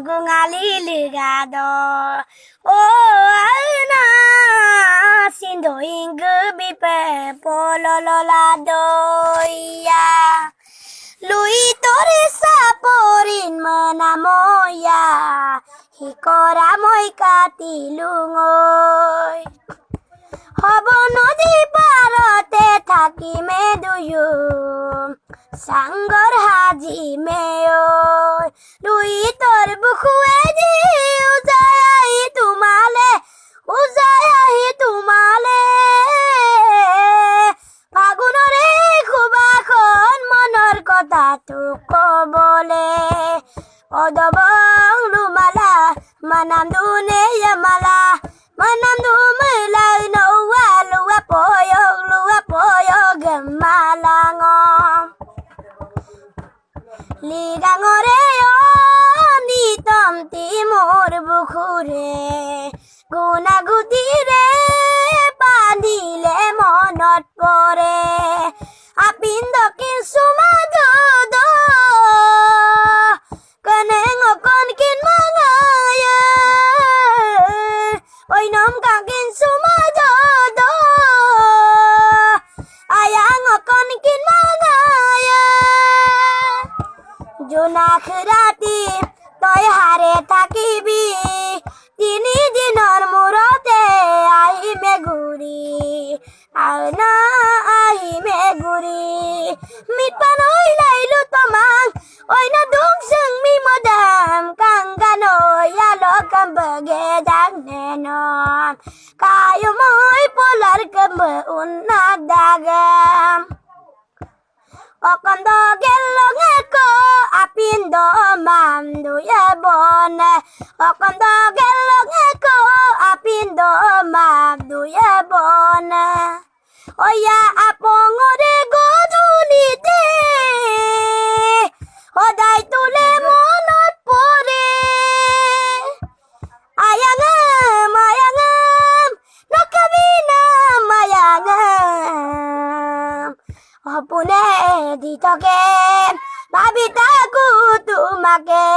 gungali ligado o na sindo ingu bipe polololado ya lui tore saporin manamoya hikora moi katilungoy হব নদী পারতে থাকি মে দুয়ুম সাঙ্গর হাজি মেয় Luis তোর বুকুয়ে জি উজাই তোমালে ফাগুনরে খুবাখন মনৰ কথা তোক কবলে অদবং লুমালা মানাম দুনে মালা manam du mala no lua poyo gemalangom ligangore yo ni tom timur bukhure guna gudire pandile monot pore apindo kin sumado do kaneng okon kin mangaya Oi nom kakin sumadodo ayang okon kin mangaya junak rati toy hare থাকিবি তিনি দিনৰ মূৰতে আহিমে ঘূৰি মিটপান oi লাইলো তোমাক oi na dung sung mi modam kangano yalo kambage dagnenon kayo mo'y polar kambe unadagam Okondo gelong eko apindo mamdu yabone Okondo gelong eko apindo mamdu yabone Oya apongore godunite Oday tule monot pore Ayangam Nakabinam ayangam Opune ditoke Babitaku tumake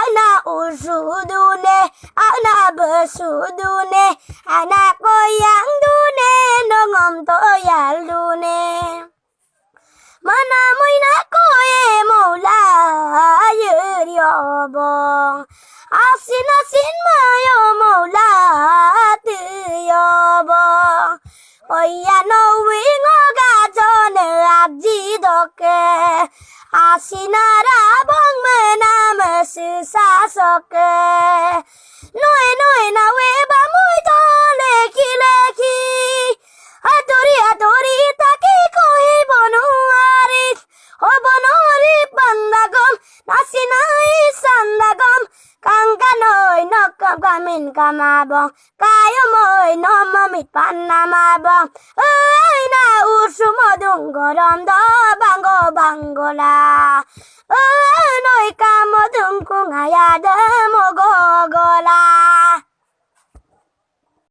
Ana usudune Ana besudune Anak koyang dune Nongom toyal dune Manamoy na koye mola yobong Asin mayo mola tuyobong Oya no wingo gajone abji doke Asinara bong menam susasoke Noe na weba muy to leki Atori taki kohi bonuarit O bonori pandagom Nasinai sandagom Kangkanoy nokam kamin kamabong Kayo mo'y nomamit panamabong Ay na usumodong gorom do bangola Ay no'y kamodong kung hayada mo gogola